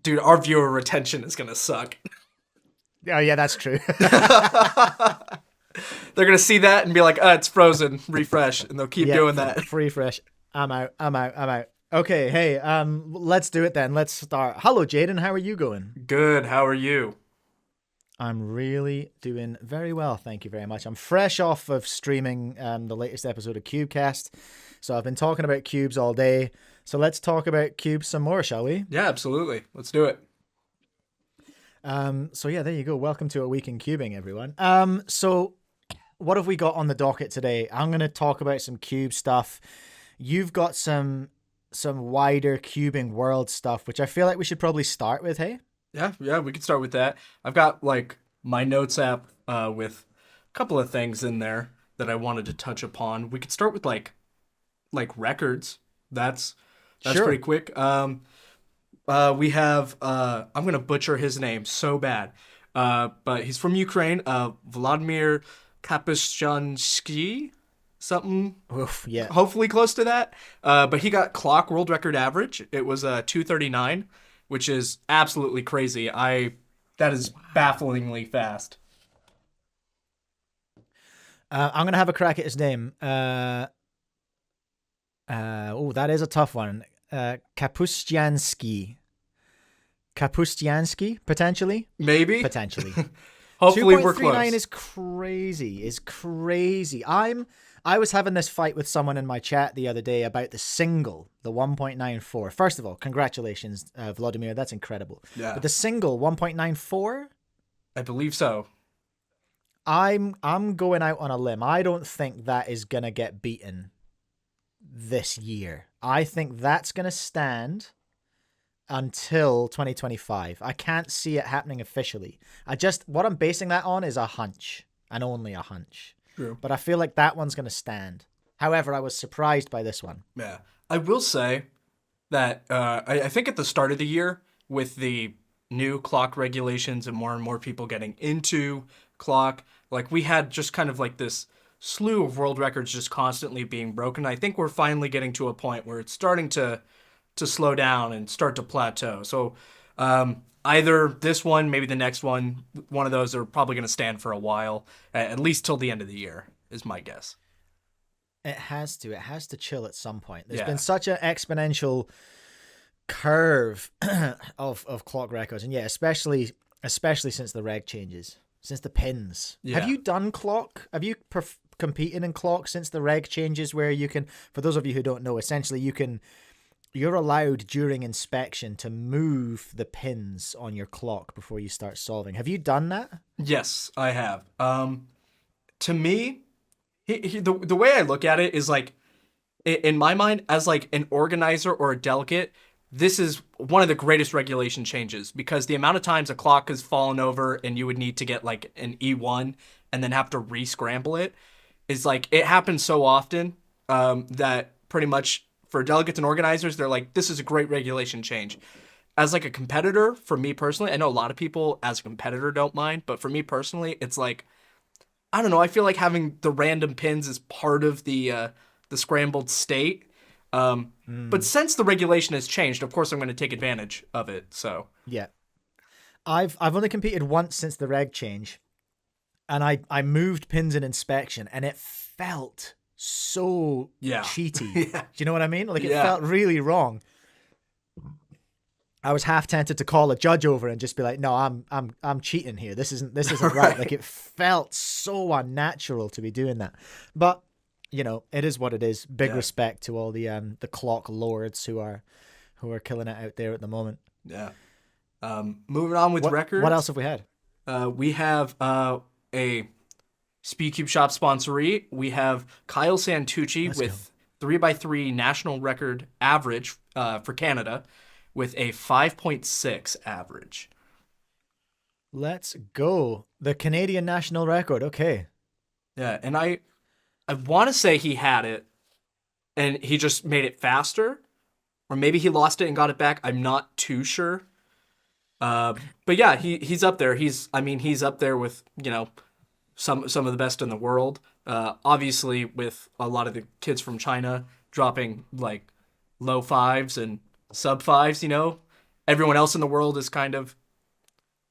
Dude, our viewer retention is gonna suck. Oh yeah, that's true. They're gonna see that and be like, it's frozen, refresh, and they'll keep doing that. Free fresh. I'm out. Okay, hey, let's do it then. Let's start. Hello, Jaden. How are you going? Good, how are you? I'm really doing very well. Thank you very much. I'm fresh off of streaming the latest episode of CubeCast. So I've been talking about cubes all day. So let's talk about cubes some more, shall we? Yeah, absolutely. Let's do it. So yeah, there you go. Welcome to A Week in Cubing, everyone. So what have we got on the docket today? I'm going to talk about some cube stuff. You've got some wider cubing world stuff, which I feel like we should probably start with, hey? Yeah, we could start with that. I've got like my notes app with a couple of things in there that I wanted to touch upon. We could start with like records. That's Sure. pretty quick. We have I'm gonna butcher his name so bad, but he's from Ukraine. Volodymyr Kapustianskyi, something. Oof, yeah. Hopefully close to that. But he got clock world record average. It was 2:39, which is absolutely crazy. That is bafflingly fast. I'm going to have a crack at his name. That is a tough one. Kapustianskyi. Kapustianskyi, potentially? Maybe. Potentially. Hopefully we're 2.39 close. is crazy. I was having this fight with someone in my chat the other day about the single, the 1.94. First of all, congratulations, Volodymyr. That's incredible. Yeah. But the single 1.94, I believe so. I'm going out on a limb. I don't think that is going to get beaten this year. I think that's going to stand until 2025. I can't see it happening officially. What I'm basing that on is a hunch, and only a hunch. True. But I feel like that one's going to stand. However, I was surprised by this one. Yeah. I will say that I think at the start of the year, with the new clock regulations and more people getting into clock, like we had just kind of like this slew of world records just constantly being broken. I think we're finally getting to a point where it's starting to slow down and start to plateau. So either this one, maybe the next one of those are probably going to stand for a while, at least till the end of the year, is my guess. It has to chill at some point. There's Yeah. been such an exponential curve of clock records, and yeah, especially since the reg changes, since the pins. Yeah. Have you done clock? Have you competed in clock since the reg changes, where you can, for those of you who don't know, essentially you're allowed during inspection to move the pins on your clock before you start solving. Have you done that? Yes, I have. To me, the way I look at it is like, in my mind, as like an organizer or a delegate, this is one of the greatest regulation changes, because the amount of times a clock has fallen over and you would need to get like an E1 and then have to re-scramble it is like, it happens so often that pretty much for delegates and organizers, they're like, this is a great regulation change. As like a competitor, for me personally, I know a lot of people as a competitor don't mind, but for me personally, it's like, I don't know, I feel like having the random pins is part of the scrambled state. But since the regulation has changed, of course I'm going to take advantage of it. So Yeah. I've only competed once since the reg change, and I moved pins in inspection, and it felt so cheaty. Yeah. Do you know what I mean? Like, it Yeah. felt really wrong. I was half tempted to call a judge over and just be like, "No, I'm cheating here. This isn't right." Like, it felt so unnatural to be doing that. But you know, it is what it is. Big respect to all the clock lords who are killing it out there at the moment. Yeah. Moving on with records. What else have we had? We have a SpeedCube Shop sponsoree. We have Kyle Santucci with 3x3 national record average for Canada with a 5.6 average. Let's go. The Canadian national record. Okay. Yeah, and I want to say he had it and he just made it faster, or maybe he lost it and got it back. I'm not too sure. But yeah, he's up there. He's up there with, you know, some of the best in the world. Obviously with a lot of the kids from China dropping like low fives and sub fives, you know. everyone else in the world is kind of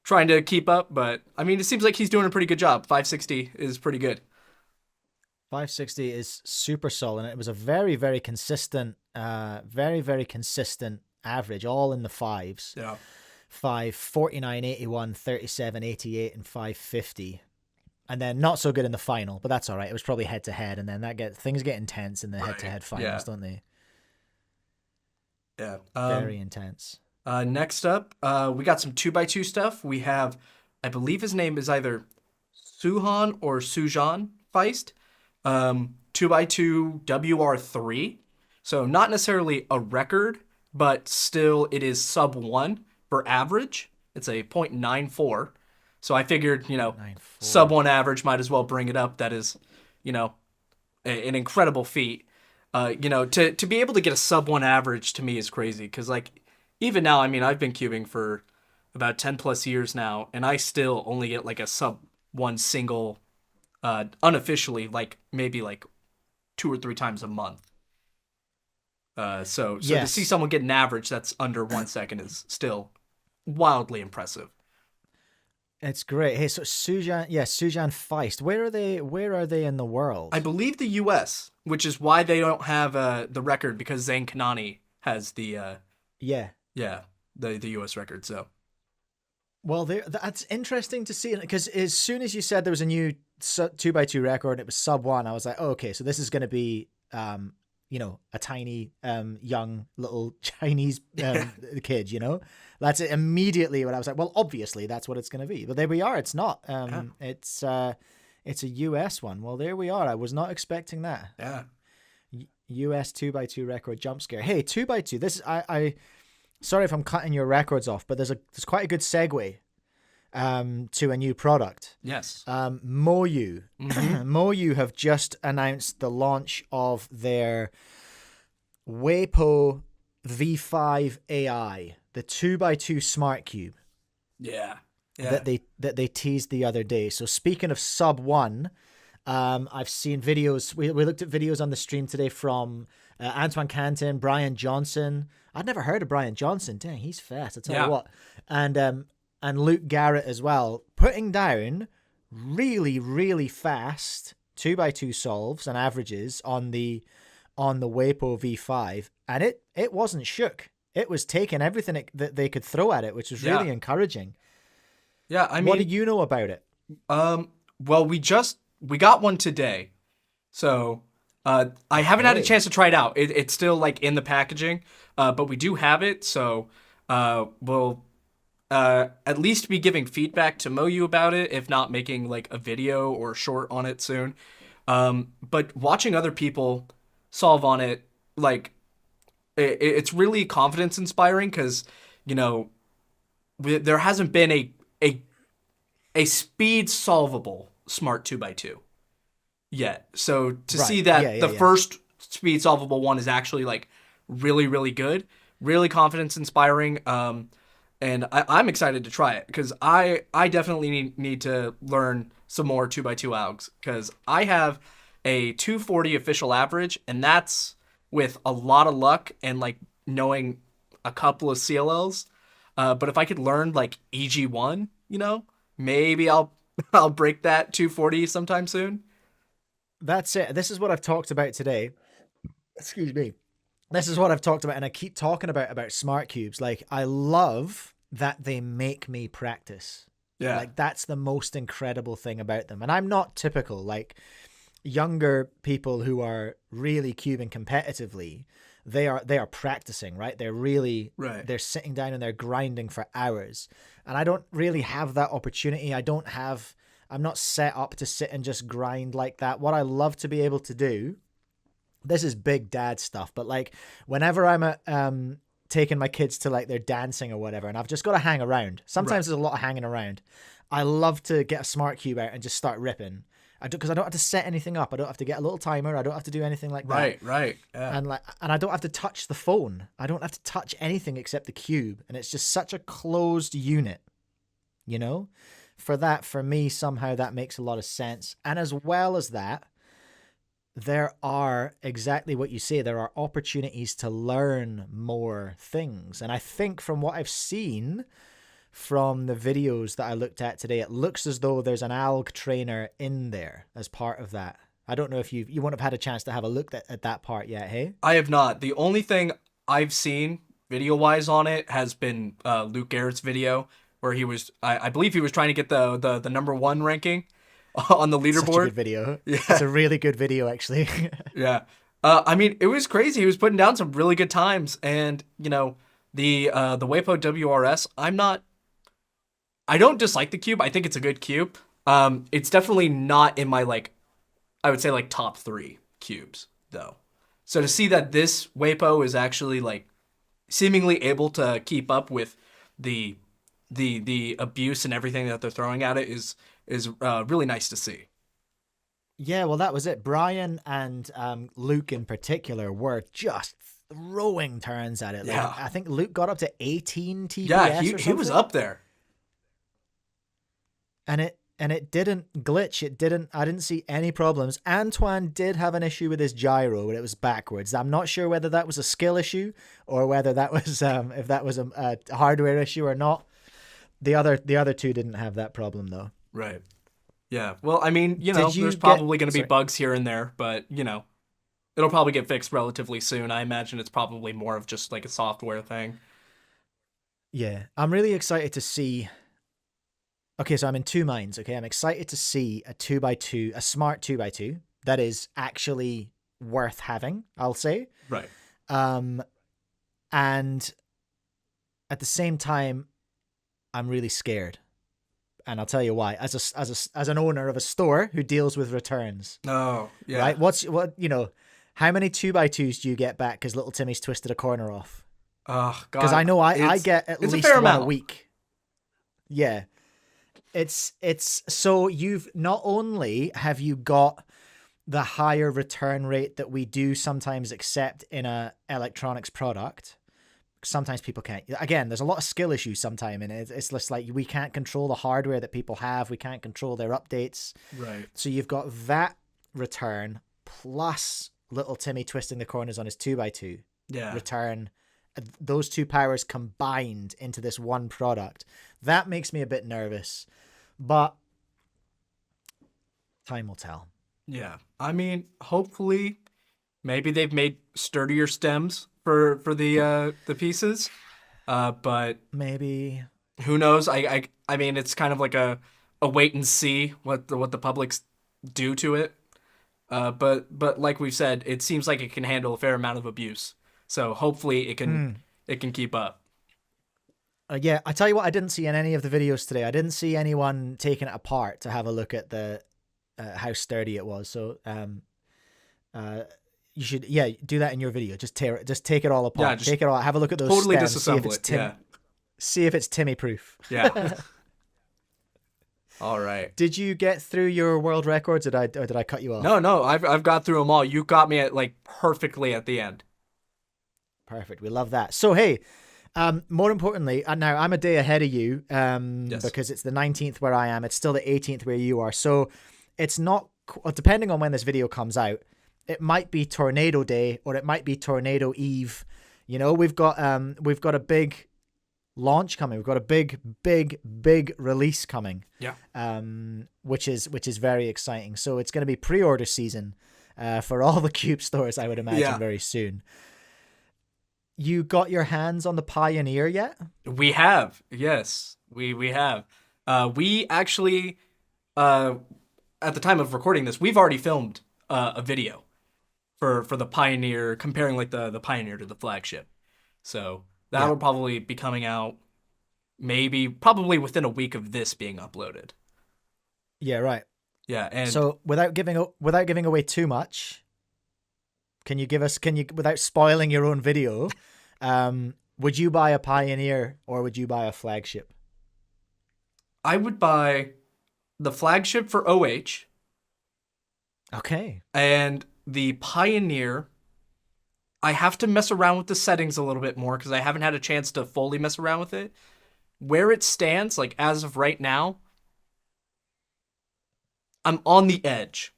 trying to keep up. But I mean, it seems like he's doing a pretty good job. 560 is pretty good. 560 is super solid. It was a very, very consistent, very, very consistent average, all in the fives. Yeah. 549, 81, 37, 88, and 550. And then not so good in the final, but that's all right. It was probably head to head, and then things get intense in the head to head finals, don't they? Yeah. Very intense. Next up, we got some 2x2 stuff. We have, I believe his name is either Suhan or Sujan Feist. 2x2 WR3. So not necessarily a record, but still it is sub 1 for average. It's a 0.94. So I figured, sub 1 average, might as well bring it up. That is, an incredible feat. To be able to get a sub 1 average to me is crazy. Because, even now, I mean, I've been cubing for about 10 plus years now, and I still only get, a sub 1 single, unofficially, maybe 2 or 3 times a month. So to see someone get an average that's under 1 second is still wildly impressive. It's great. Hey, so Sujan Feist. Where are they in the world? I believe the U.S., which is why they don't have the record, because Zain Kanani has the the U.S. record. So, well, that's interesting to see, because as soon as you said there was a new 2x2 record and it was sub 1, I was like, oh, okay, so this is going to be a tiny young little Chinese kid, That's immediately what I was like, well, obviously that's what it's going to be. But there we are. It's not. It's a US one. Well, there we are. I was not expecting that. Yeah. US 2x2 record jump scare. Hey, 2x2. This is I sorry if I'm cutting your records off, but there's quite a good segue to a new product. Yes. Moyu. Moyu have just announced the launch of their WeiPo V5 AI, the 2x2 smartcube. Yeah. That they teased the other day. So speaking of sub 1, I've seen videos. We looked at videos on the stream today from Antoine Canton, Brian Johnson. I'd never heard of Brian Johnson. Dang, he's fast. I tell you what. And Luke Garrett as well, putting down really, really fast 2x2 solves and averages on the WeiPo V5, and it wasn't shook. It was taking everything that they could throw at it, which was really encouraging. Yeah, I mean, what do you know about it? Well, we got one today, so I haven't had a chance to try it out. It's still in the packaging, but we do have it, so we'll at least be giving feedback to Moyu about it, if not making a video or short on it soon. But watching other people solve on it, it's really confidence inspiring, because there hasn't been a speed solvable smart 2x2 yet. So to see that the first speed solvable one is actually really, really good, really confidence inspiring. And I'm excited to try it, because I definitely need to learn some more 2x2 algs, because I have a 240 official average, and that's with a lot of luck and knowing a couple of CLLs. But if I could learn EG1, maybe I'll break that 240 sometime soon. That's it. This is what I've talked about today. Excuse me. This is what I've talked about, and I keep talking about smart cubes. I love that they make me practice. Yeah. That's the most incredible thing about them. And I'm not typical. Younger people who are really cubing competitively, they are practicing, right? They're really they're sitting down and they're grinding for hours. And I don't really have that opportunity. I'm not set up to sit and just grind like that. What I love to be able to do, this is big dad stuff, but whenever I'm taking my kids to their dancing or whatever, and I've just got to hang around. Sometimes there's a lot of hanging around. I love to get a smart cube out and just start ripping. Because I don't have to set anything up. I don't have to get a little timer. I don't have to do anything like that. Right. Yeah. And I don't have to touch the phone. I don't have to touch anything except the cube. And it's just such a closed unit, For me, somehow that makes a lot of sense. And as well as that, there are exactly what you say. There are opportunities to learn more things. And I think from what I've seen from the videos that I looked at today, it looks as though there's an alg trainer in there as part of that. I don't know if you won't have had a chance to have a look at that part yet, hey? I have not. The only thing I've seen video-wise on it has been Luke Garrett's video where he was, I believe he was trying to get the number one ranking on the leaderboard. Such a good video. Yeah. It's a really good video, actually. Yeah. I mean, it was crazy. He was putting down some really good times, and you know, the WeiPo WRS. I don't dislike the cube. I think it's a good cube. It's definitely not in my I would say top 3 cubes though. So to see that this WeiPo is actually seemingly able to keep up with the abuse and everything that they're throwing at it is really nice to see. Yeah, well, that was it. Brian and Luke in particular were just throwing turns at it. Yeah. I think Luke got up to 18 TPS. Yeah, he he was up there. And it didn't glitch. I didn't see any problems. AuChuang did have an issue with his gyro when it was backwards. I'm not sure whether that was a skill issue or whether that was if that was a hardware issue or not. The other two didn't have that problem though. Right. Yeah. Well, I mean, there's probably going to be bugs here and there, but it'll probably get fixed relatively soon. I imagine it's probably more of just a software thing. Yeah. I'm really excited to see. Okay, so I'm in two minds. Okay, I'm excited to see a 2x2, a smart 2x2 that is actually worth having, I'll say. Right. And at the same time, I'm really scared, and I'll tell you why. As an owner of a store who deals with returns. Oh, yeah. Right. How many 2x2s do you get back because little Timmy's twisted a corner off? Oh God. Because I know I get at least one a week. Yeah. It's so you've not only have you got the higher return rate that we do sometimes accept in a electronics product. Sometimes people can't. Again, there's a lot of skill issues sometimes, and it's just we can't control the hardware that people have. We can't control their updates. Right. So you've got that return plus little Timmy twisting the corners on his 2x2 return. Those two powers combined into this one product. That makes me a bit nervous. But time will tell. Yeah. I mean, hopefully maybe they've made sturdier stems for the pieces. But maybe who knows? I mean, it's kind of like a wait and see what the public's do to it. But like we've said, it seems like it can handle a fair amount of abuse. So hopefully it can keep up. Yeah, I tell you what, I didn't see in any of the videos today. I didn't see anyone taking it apart to have a look at the how sturdy it was. So you should do that in your video. Just take it all apart. Yeah, just take it all. Have a look at those totally stems. disassemble it. See if it's Timmy proof. Yeah. All right. Did you get through your world records? Or did I cut you off? No. I've got through them all. You got me at perfectly at the end. Perfect. We love that. So hey. More importantly, now I'm a day ahead of you yes. because it's the 19th where I am. It's still the 18th where you are. So it's not, depending on when this video comes out, it might be Tornado Day or it might be Tornado Eve. We've got a big launch coming. We've got a big release coming. Yeah. Which is very exciting. So it's going to be pre-order season for all the Cube stores, I would imagine, very soon. You got your hands on the Pioneer yet? We have. Yes, we have. We actually, at the time of recording this, we've already filmed a video for the Pioneer, comparing the Pioneer to the Flagship. So that'll probably be coming out probably within a week of this being uploaded. Yeah, right. Yeah, and so without giving away too much, can you without spoiling your own video, would you buy a Pioneer or would you buy a Flagship? I would buy the Flagship for OH. Okay. And the Pioneer, I have to mess around with the settings a little bit more because I haven't had a chance to fully mess around with it. Where it stands, as of right now, I'm on the edge.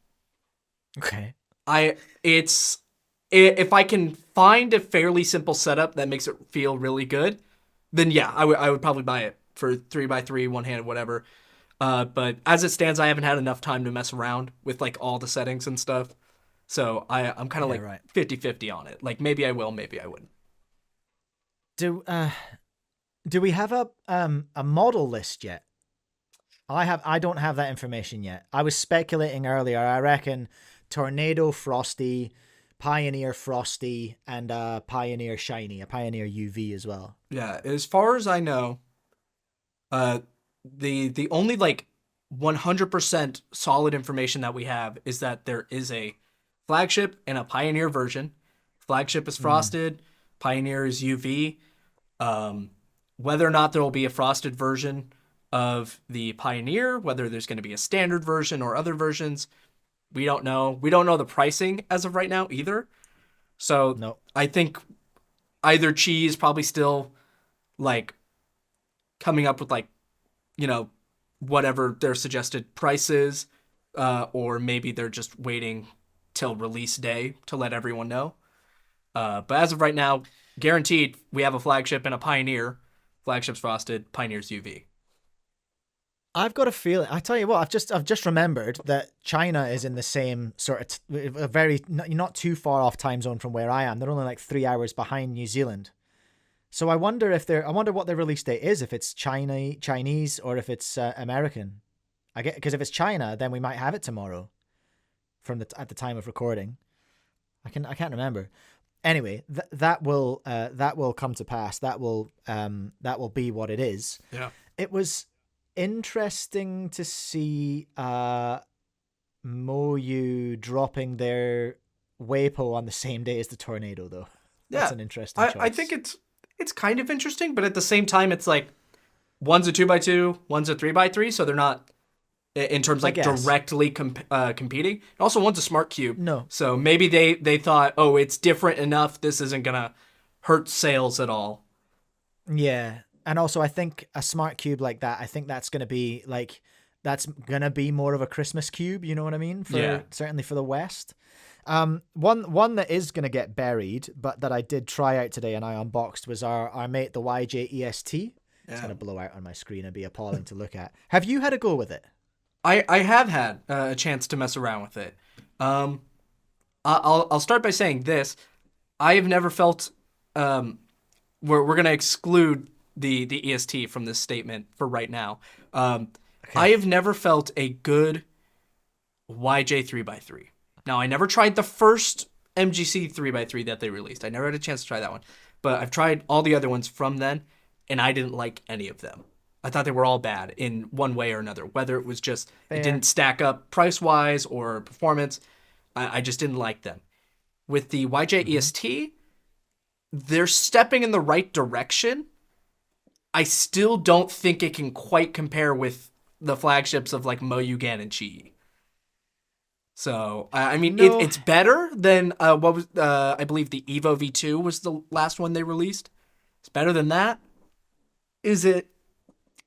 Okay. If I can find a fairly simple setup that makes it feel really good, then yeah, I would probably buy it for 3x3, one-handed, whatever. But as it stands, I haven't had enough time to mess around with like all the settings and stuff. So I'm kind of Yeah, like right. 50-50 on it. Like maybe I will, maybe I wouldn't. Do do we have a model list yet? I don't have that information yet. I was speculating earlier. I reckon Tornado Frosty, Pioneer Frosty, and Pioneer Shiny, a Pioneer UV as well. Yeah, as far as I know, uh, the only like 100% solid information that we have is that there is a flagship and a Pioneer version. Flagship is Mm. frosted, Pioneer is UV. Um, Whether or not there will be a frosted version of the Pioneer, whether there's going to be a standard version or other versions, we don't know. We don't know the pricing as of right now either. So No. I think either Chi is probably still like coming up with like, you know, whatever their suggested price is, or maybe they're just waiting till release day to let everyone know. But as of right now, guaranteed, we have a flagship and a Pioneer. Flagship's frosted, Pioneer's UV. I've got a feeling. I tell you what, I've just remembered that China is in the same sort of a very not too far off time zone from where I am. They're only like 3 hours behind New Zealand. So I wonder what their release date is. If it's Chinese or if it's American. I get because if it's China, then we might have it tomorrow, from at the time of recording. I can't remember. Anyway, that will come to pass. That will be what it is. Yeah. It was interesting to see Moyu dropping their WeiPo on the same day as the tornado, though. That's Yeah. an interesting choice. I think it's kind of interesting, but at the same time, it's like one's a 2x2, one's a 3x3, so they're not in terms I like guess. directly competing. Also, one's a smart cube, No. so maybe they thought, oh, it's different enough. This isn't gonna hurt sales at all. Yeah. And also I think a smart cube like that, I think that's gonna be like more of a Christmas cube, you know what I mean? Yeah. Certainly for the West. One that is gonna get buried, but that I did try out today and I unboxed was our mate the YJ EST. It's Yeah. gonna blow out on my screen and be appalling to look at. Have you had a go with it? I have had a chance to mess around with it. I'll start by saying this: I have never felt we're gonna exclude the EST from this statement for right now. I have never felt a good YJ 3x3. Now I never tried the first MGC 3x3 that they released. I never had a chance to try that one, but I've tried all the other ones from then, and I didn't like any of them. I thought they were all bad in one way or another. Whether it was just it Fair. didn't stack up price wise or performance, I just didn't like them. With the YJ EST, they're stepping in the right direction. I still don't think it can quite compare with the flagships of like Moyu, GAN, and Chi. So I mean, No. it's better than what was I believe the Evo V2 was the last one they released. It's better than that. Is it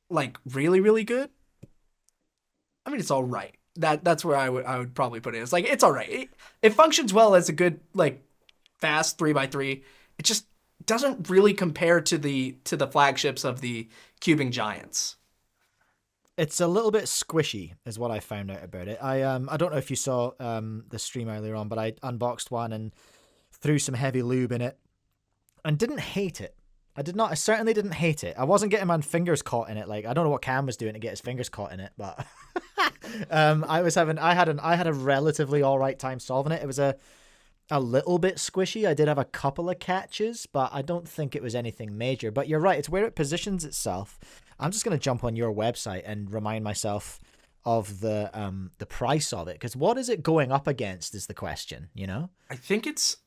like really really good? I mean, it's all right. That's where I would probably put it. It's like it's all right. It functions well as a good like fast 3x3. It just doesn't really compare to the flagships of the cubing giants. It's a little bit squishy, is what I found out about it. I don't know if you saw the stream earlier on, but I unboxed one and threw some heavy lube in it, and didn't hate it. I did not. I certainly didn't hate it. I wasn't getting my fingers caught in it. Like I don't know what Cam was doing to get his fingers caught in it, but I had a relatively all right time solving it. It was a little bit squishy. I did have a couple of catches, but I don't think it was anything major. But you're right, it's where it positions itself. I'm just going to jump on your website and remind myself of the price of it, because what is it going up against is the question, you know? I think it's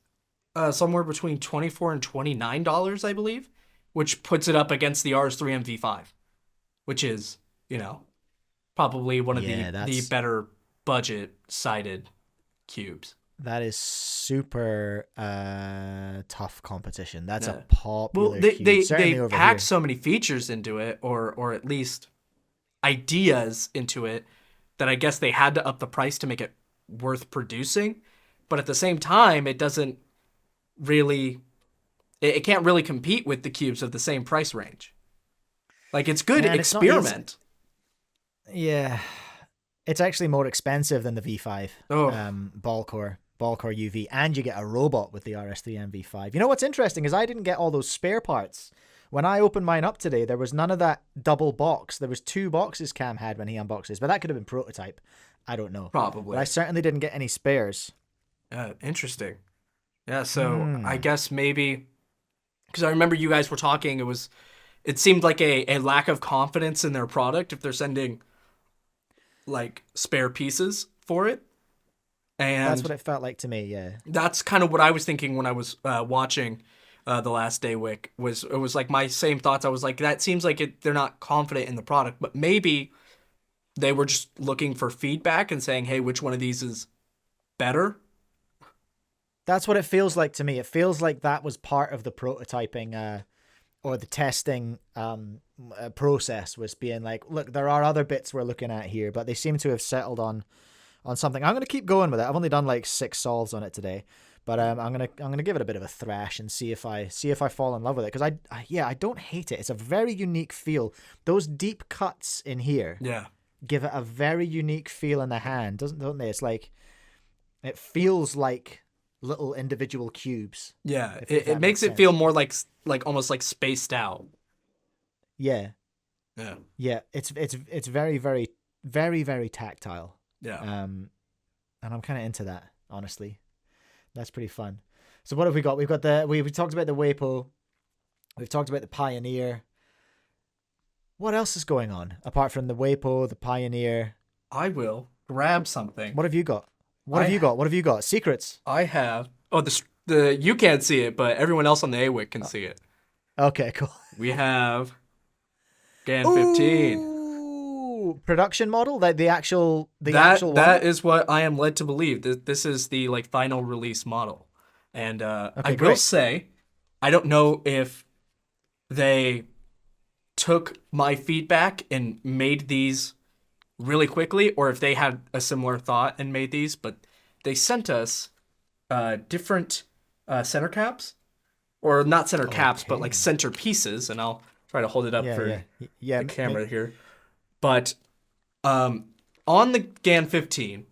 somewhere between $24 and $29, I believe, which puts it up against the RS3 MV5, which is, you know, probably one of the better budget sided cubes. That is super tough competition. That's Yeah. a popular Well, cube. Certainly they over packed here. so many features into it, or at least ideas into it, that I guess they had to up the price to make it worth producing. but at the same time, it doesn't really, it can't really compete with the cubes of the same price range. Like, it's good And it's not easy. experiment. Yeah. It's actually more expensive than the V5 Oh. ball core UV, and you get a robot with the RS3 MV5. You know what's interesting is I didn't get all those spare parts. When I opened mine up today, there was none of that double box. There was 2 boxes Cam had when he unboxed his, but that could have been prototype. I don't know. Probably. But I certainly didn't get any spares. Interesting. Yeah, so I guess maybe, because I remember you guys were talking, it seemed like a lack of confidence in their product if they're sending like spare pieces for it. And that's what it felt like to me, yeah. That's kind of what I was thinking when I was watching the last day Wick. It was like my same thoughts. I was like, that seems like they're not confident in the product, but maybe they were just looking for feedback and saying, hey, which one of these is better? That's what it feels like to me. It feels like that was part of the prototyping or the testing process, was being like, look, there are other bits we're looking at here, but they seem to have settled on something. I'm going to keep going with it. I've only done like 6 solves on it today, but I'm going to give it a bit of a thrash and see if I fall in love with it, because I don't hate it. It's a very unique feel. Those deep cuts in here give it a very unique feel in the hand, don't they? It's like, it feels like little individual cubes. Yeah, it makes it feel more like almost like spaced out. Yeah. It's very, very, very, very tactile. Yeah. And I'm kind of into that, honestly. That's pretty fun. So what have we got? We've got we talked about the WeiPo. We've talked about the Pioneer. What else is going on apart from the WeiPo, the Pioneer? I will grab something. What have you got? What have you got? Secrets? I have. Oh, the you can't see it, but everyone else on the AWIC can see it. Okay, cool. We have GAN 15. Ooh, production model? The actual one? That is what I am led to believe. This is the like final release model. And I will say, I don't know if they took my feedback and made these really quickly, or if they had a similar thought and made these, but they sent us different center caps, or not center caps, but like center pieces, and I'll try to hold it up for the camera here. But on the GAN 15,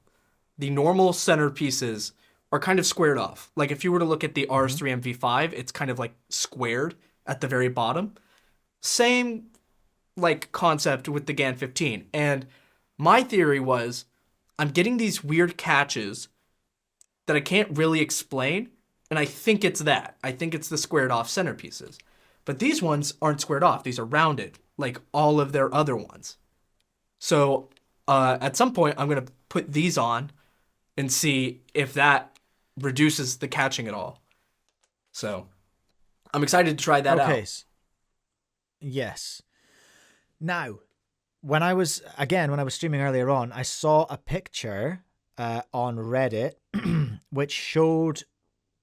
the normal center pieces are kind of squared off. Like if you were to look at the RS3 MV5, it's kind of like squared at the very bottom. Same like concept with the GAN 15. And my theory was, I'm getting these weird catches that I can't really explain, and I think it's that. I think it's the squared off centerpieces. But these ones aren't squared off. These are rounded, like all of their other ones. So at some point, I'm going to put these on and see if that reduces the catching at all. So I'm excited to try that out. Yes. Now, when I was streaming earlier on, I saw a picture on Reddit which showed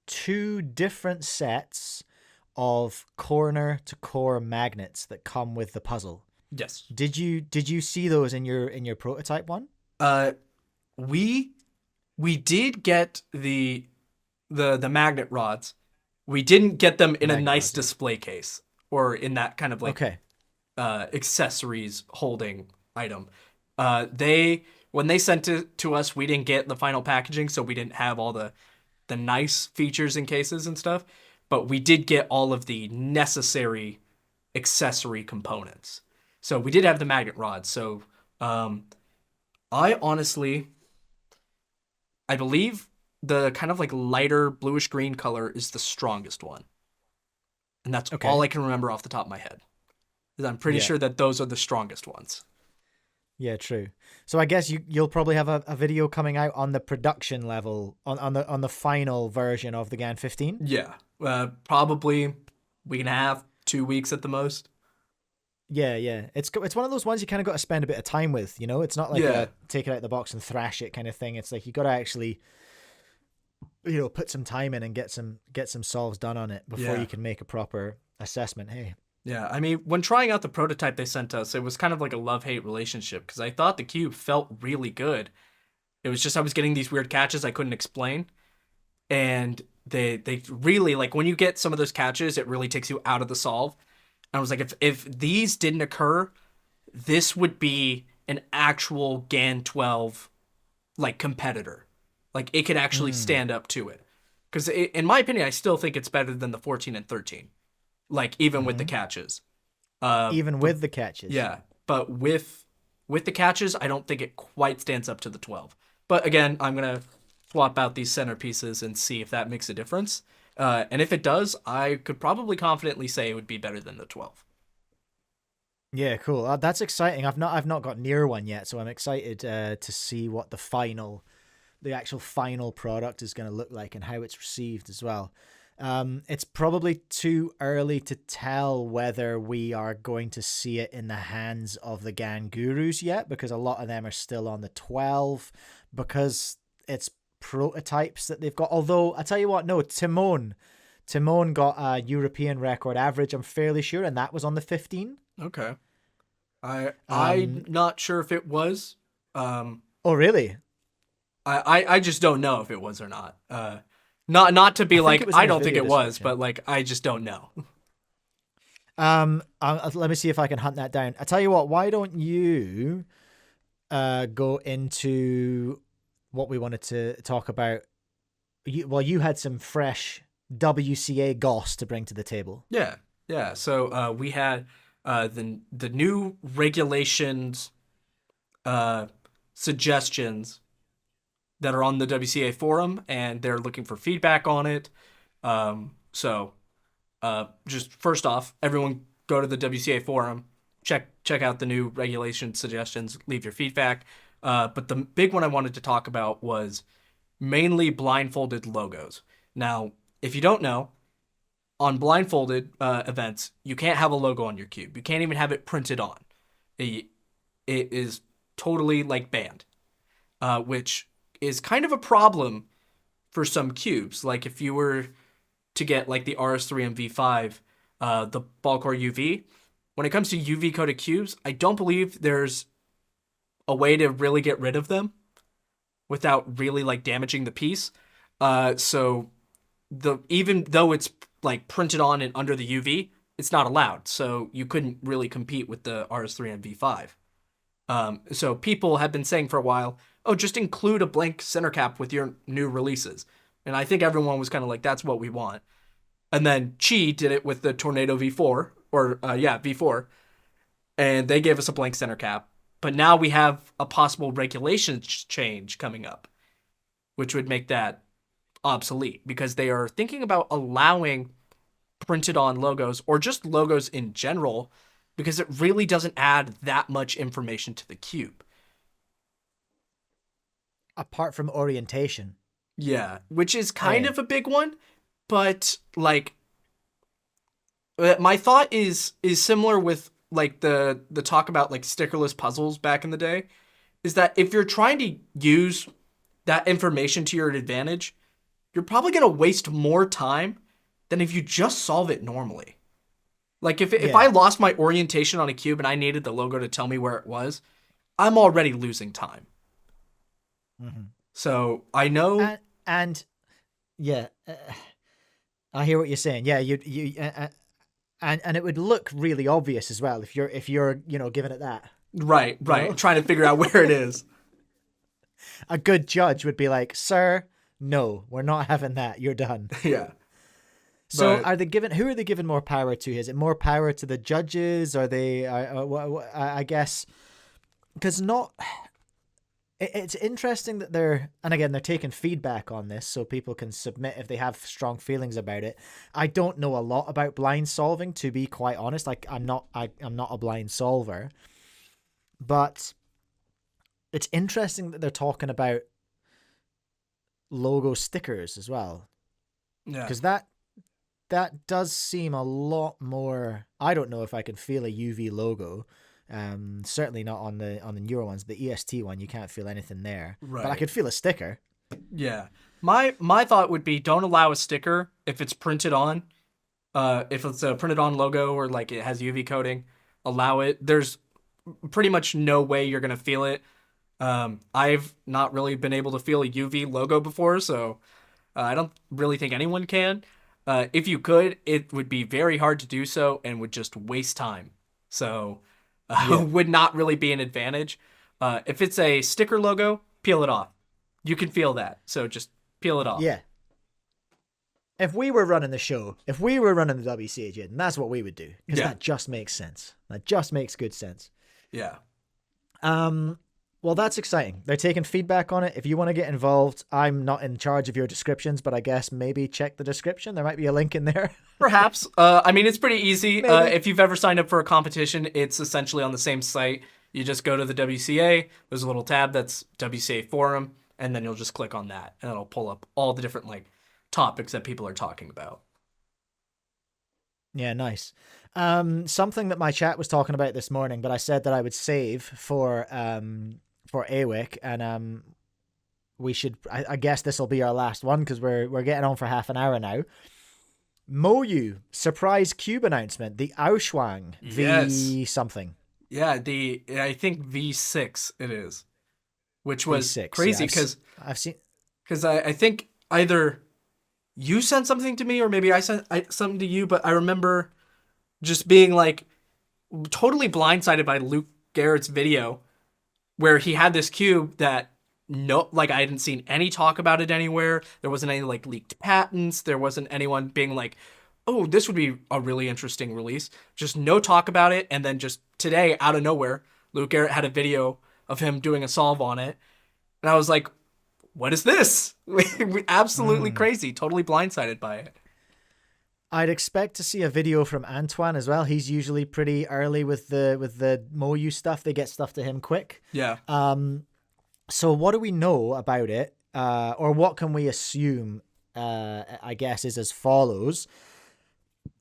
2 different sets of corner to core magnets that come with the puzzle. Yes. Did you see those in your prototype one? We did get the magnet rods. We didn't get them in a nice display case or in that kind of like accessories holding item. When they sent it to us, we didn't get the final packaging, so we didn't have all the nice features and cases and stuff, but we did get all of the necessary accessory components. So we did have the magnet rods. So I believe the kind of like lighter bluish green color is the strongest one. And that's all I can remember off the top of my head. I'm pretty sure that those are the strongest ones. Yeah, true. So I guess you'll probably have a video coming out on the production level, on the final version of the GAN 15. Yeah, probably week and a half, 2 weeks at the most. Yeah. It's one of those ones you kind of got to spend a bit of time with. You know, it's not like take it out of the box and thrash it kind of thing. It's like you got to actually, put some time in and get some solves done on it before you can make a proper assessment. Hey. Yeah, I mean, when trying out the prototype they sent us, it was kind of like a love-hate relationship because I thought the cube felt really good. It was just I was getting these weird catches I couldn't explain. and they really like when you get some of those catches, it really takes you out of the solve. And I was like, if these didn't occur, this would be an actual GAN 12 like competitor. Like it could actually stand up to it. Because in my opinion, I still think it's better than the 14 and 13. Like even with the catches. Even with the catches. Yeah, but with the catches, I don't think it quite stands up to the 12. But again, I'm gonna swap out these centerpieces and see if that makes a difference. And if it does, I could probably confidently say it would be better than the 12. Yeah, cool. That's exciting. I've not got near one yet, so I'm excited to see what the actual final product is going to look like and how it's received as well. It's probably too early to tell whether we are going to see it in the hands of the GAN gurus yet, because a lot of them are still on the 12 because it's prototypes that they've got. Although I tell you what, no, Timon got a European record average, I'm fairly sure, and that was on the 15. Okay. I'm not sure if it was. Oh, really? I just don't know if it was or not. Not to be like I don't think it was, but like I just don't know. Let me see if I can hunt that down. I tell you what, why don't you go into what we wanted to talk about? You had some fresh WCA goss to bring to the table. Yeah. So we had the new regulations suggestions that are on the WCA forum, and they're looking for feedback on it. So just first off, everyone go to the WCA forum, check out the new regulation suggestions, leave your feedback. But the big one I wanted to talk about was mainly blindfolded logos. Now, if you don't know, on blindfolded events, you can't have a logo on your cube. You can't even have it printed on. It is totally like banned, which is kind of a problem for some cubes. Like if you were to get like the RS3 and V5, the ball core UV, when it comes to UV coated cubes, I don't believe there's a way to really get rid of them without really like damaging the piece. So even though it's like printed on and under the UV, it's not allowed. So you couldn't really compete with the RS3 and V5. So people have been saying for a while, oh, just include a blank center cap with your new releases. And I think everyone was kind of like, that's what we want. And then Qi did it with the Tornado V4, V4. And they gave us a blank center cap. But now we have a possible regulation change coming up, which would make that obsolete because they are thinking about allowing printed on logos or just logos in general because it really doesn't add that much information to the cube. Apart from orientation. Yeah, which is kind of a big one, but like my thought is similar with like the talk about like stickerless puzzles back in the day, is that if you're trying to use that information to your advantage, you're probably going to waste more time than if you just solve it normally. Like if I lost my orientation on a cube and I needed the logo to tell me where it was, I'm already losing time. Mm-hmm. So I know, and I hear what you're saying. Yeah, and it would look really obvious as well if you're giving it that. Right, trying to figure out where it is. A good judge would be like, "Sir, no, we're not having that. You're done." Yeah. So who are they giving more power to? Is it more power to the judges? Are they? I guess because not. It's interesting that they're taking feedback on this so people can submit if they have strong feelings about it. I don't know a lot about blind solving, to be quite honest. Like I'm not a blind solver, but it's interesting that they're talking about logo stickers as well. Yeah. Because that does seem a lot more. I don't know if I can feel a UV logo. Certainly not on the newer ones. The EST one, you can't feel anything there. Right. But I could feel a sticker. Yeah. My thought would be don't allow a sticker if it's printed on. If it's a printed on logo or like it has UV coating, allow it. There's pretty much no way you're gonna feel it. I've not really been able to feel a UV logo before, so I don't really think anyone can. If you could, it would be very hard to do so and would just waste time. So Yeah. would not really be an advantage. If it's a sticker logo, peel it off. You can feel that. So just peel it off. Yeah. If we were running the show, if we were running the WCA, Jaden, that's what we would do. Because that just makes sense. That just makes good sense. Yeah. Well, that's exciting. They're taking feedback on it. If you want to get involved, I'm not in charge of your descriptions, but I guess maybe check the description. There might be a link in there. Perhaps. I mean, it's pretty easy. Maybe. If you've ever signed up for a competition, it's essentially on the same site. You just go to the WCA. There's a little tab that's WCA Forum, and then you'll just click on that, and it'll pull up all the different like topics that people are talking about. Yeah, nice. Something that my chat was talking about this morning, but I said that I would save for AWIC, and we should. I guess this will be our last one because we're getting on for half an hour now. Moyu surprise cube announcement, the AuChuang V something. Yeah, I think V6 it is, which was V6, crazy because I think either you sent something to me or maybe I sent something to you, but I remember just being like totally blindsided by Luke Garrett's video where he had this cube that I hadn't seen any talk about it anywhere. There wasn't any like leaked patents. There wasn't anyone being like, oh, this would be a really interesting release. Just no talk about it. And then just today, out of nowhere, Luke Garrett had a video of him doing a solve on it. And I was like, what is this? Absolutely crazy. Totally blindsided by it. I'd expect to see a video from Antoine as well. He's usually pretty early with the Moyu stuff. They get stuff to him quick. Yeah. So what do we know about it? Or what can we assume, I guess, is as follows.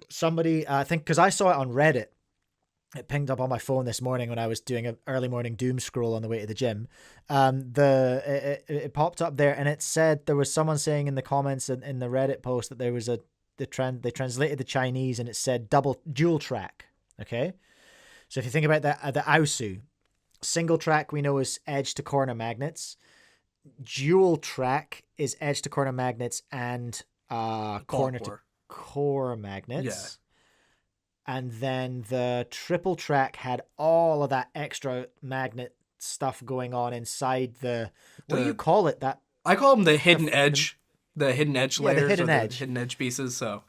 Somebody, I think, because I saw it on Reddit. It pinged up on my phone this morning when I was doing an early morning doom scroll on the way to the gym. It popped up there and it said there was someone saying in the comments in the Reddit post that there was they translated the Chinese and it said dual track. Okay. So if you think about the AoSu, single track we know is edge to corner magnets. Dual track is edge to corner magnets and corner to core magnets. Yeah. And then the triple track had all of that extra magnet stuff going on inside what do you call it? That I call them the hidden edge. The hidden edge layers, the hidden edge. Hidden edge pieces. So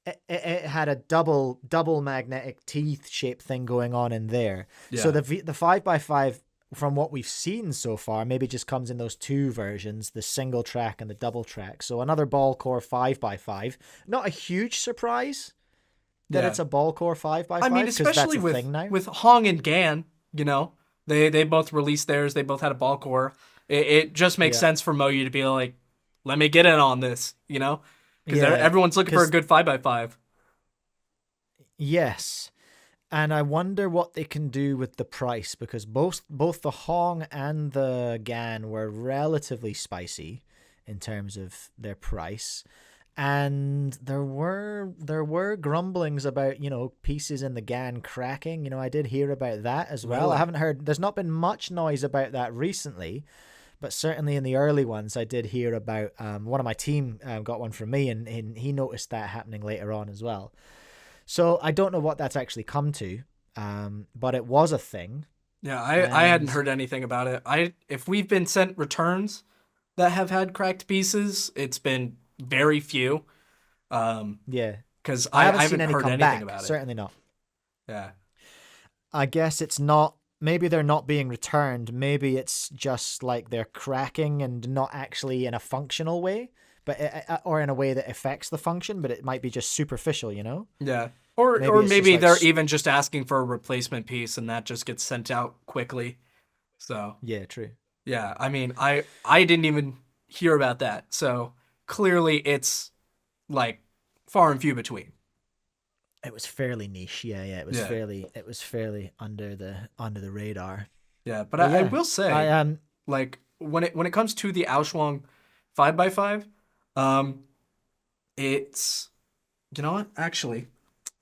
it had a double magnetic teeth shaped thing going on in there. Yeah. So the 5x5, from what we've seen so far, maybe just comes in those two versions, the single track and the double track. So another ball core 5x5. Not a huge surprise that it's a ball core 5x5. I mean, especially with Hong and GAN, they both released theirs. They both had a ball core. It just makes sense for Moyu to be like, let me get in on this, because everyone's looking for a good 5x5. Yes. And I wonder what they can do with the price, because both the Hong and the GAN were relatively spicy in terms of their price. And there were grumblings about, pieces in the GAN cracking. I did hear about that as well. Really? I haven't heard, there's not been much noise about that recently. But certainly in the early ones, I did hear about one of my team got one from me, and he noticed that happening later on as well. So I don't know what that's actually come to, but it was a thing. Yeah, I hadn't heard anything about it. If we've been sent returns that have had cracked pieces, it's been very few. Yeah, because I haven't heard anything about it. Certainly not. Yeah, I guess it's not. Maybe they're not being returned. Maybe it's just like they're cracking and not actually in a functional way, or in a way that affects the function, but it might be just superficial, Yeah. Or maybe they're even just asking for a replacement piece and that just gets sent out quickly. So. Yeah, true. Yeah. I mean, I didn't even hear about that. So clearly it's like far and few between. It was fairly niche, it was fairly under the radar. Yeah, but I will say, like when it comes to the AuChuang 5x5, it's, you know what? Actually,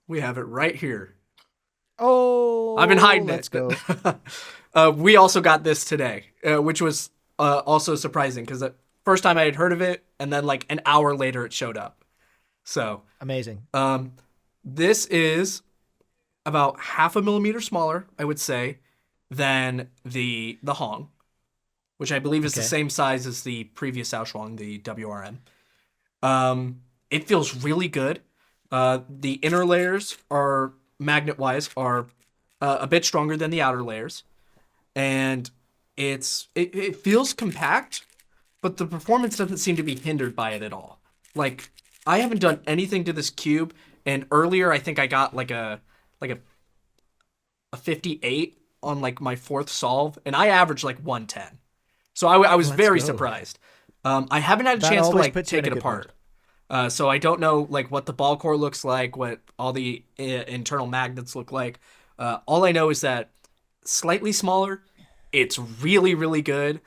we have it right here. Oh, I've been hiding let's it. Go. We also got this today, which was also surprising because first time I had heard of it, and then like an hour later it showed up. So Amazing. this is about 0.5 millimeter smaller, I would say, than the Hong, which I believe is the Okay. same size as the previous AuChuang, the WRM. It feels really good. The inner layers are magnet-wise are a bit stronger than the outer layers, and it feels compact, but the performance doesn't seem to be hindered by it at all. Like I haven't done anything to this cube, and earlier I think I got like a 58 on like my fourth solve, and I averaged like 110. So I was Let's very go. surprised. I haven't had a That chance to always like puts you in take a it good mood. apart. So I don't know like what the ball core looks like, what all the internal magnets look like. All I know is that slightly smaller, it's really, really good.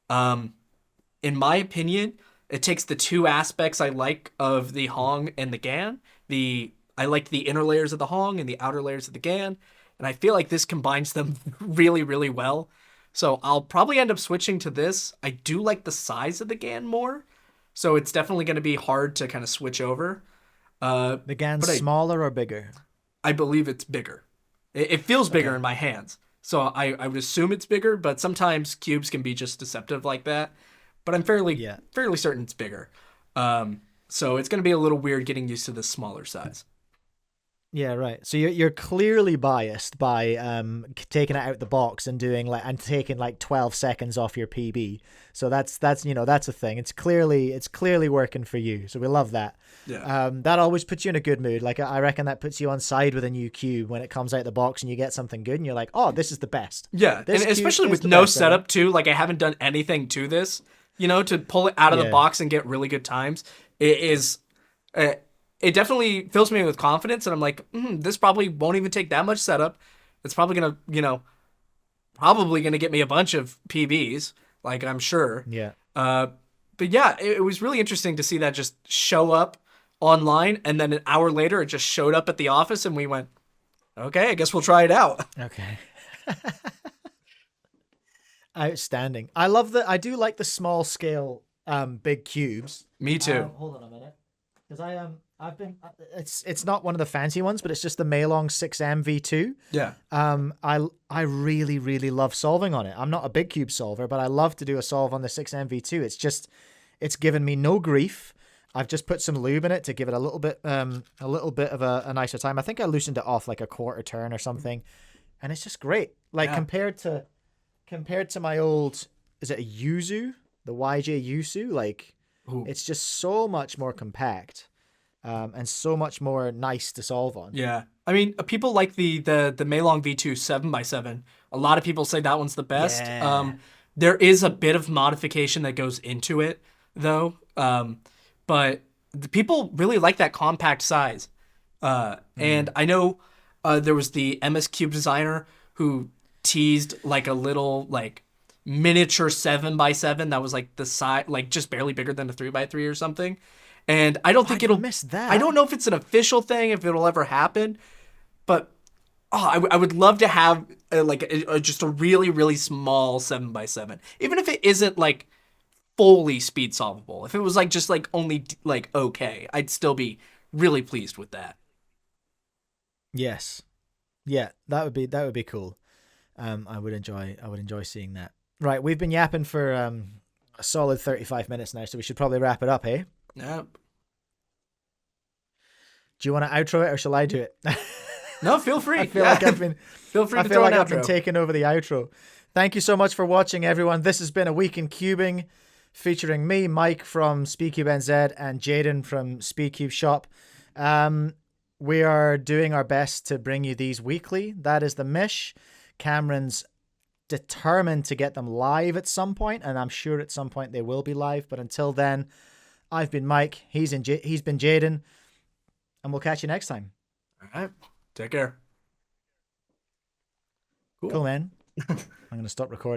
In my opinion, it takes the two aspects I like of the Hong and the GAN. I like the inner layers of the Hong and the outer layers of the GAN, and I feel like this combines them really, really well. So I'll probably end up switching to this. I do like the size of the GAN more, so it's definitely going to be hard to kind of switch over. The GAN's But smaller or bigger? I believe it's bigger. It feels bigger Okay. in my hands, so I would assume it's bigger. But sometimes cubes can be just deceptive like that. But I'm Yeah. fairly certain it's bigger. So it's going to be a little weird getting used to the smaller size. Yeah, right. So you're clearly biased by taking it out the box and doing like and taking like 12 seconds off your PB. So that's that's a thing. It's clearly working for you. So we love that. Yeah. That always puts you in a good mood. Like I reckon that puts you on side with a new cube when it comes out the box and you get something good and you're like, oh, this is the best. Yeah, This and cube especially is with the no best ever. setup too. Like I haven't done anything to this, to pull it out of the Yeah. box and get really good times. It is, it definitely fills me with confidence, and I'm like, this probably won't even take that much setup. It's probably gonna get me a bunch of PBs, like I'm sure. Yeah. But yeah, it was really interesting to see that just show up online, and then an hour later, it just showed up at the office, and we went, okay, I guess we'll try it out. Okay. Outstanding. I do like the small scale big cubes. Me too. Hold on a minute. Because it's not one of the fancy ones, but it's just the Meilong 6M V2. Yeah. I really, really love solving on it. I'm not a big cube solver, but I love to do a solve on the 6M V2. It's given me no grief. I've just put some lube in it to give it a little bit of a nicer time. I think I loosened it off like a quarter turn or something, and it's just great. Like Yeah. compared to my old, is it a Yuzu, the YJ Yuzu? Like Ooh. it's just so much more compact, and so much more nice to solve on. Yeah. I mean, people like the Meilong V2 7x7. A lot of people say that one's the best. Yeah. There is a bit of modification that goes into it, though. But the people really like that compact size. And I know there was the MS Cube designer who teased like a little like miniature 7x7 that was like the size, like just barely bigger than a 3x3 or something. And I don't think it'll miss that. I don't know if it's an official thing, if it'll ever happen, but I would love to have just a really, really small 7x7, even if it isn't like fully speed solvable. If it was like just like only like okay, I'd still be really pleased with that. Yes. Yeah, that would be cool. I would enjoy seeing that. Right, we've been yapping for a solid 35 minutes now, so we should probably wrap it up, eh? Yep. Do you want to outro it or shall I do it? No, feel free. I feel like I've been feel free I to feel throw like an I've been outro. taking over the outro. Thank you so much for watching, everyone. This has been a week in cubing, featuring me, Mike from SpeedCube NZ, and Jaden from SpeedCube Shop. We are doing our best to bring you these weekly. That is the mish. Cameron's determined to get them live at some point, and I'm sure at some point they will be live. But until then, I've been Mike. He's been Jaden, and we'll catch you next time. All right. Take care. Cool, man. I'm gonna stop recording.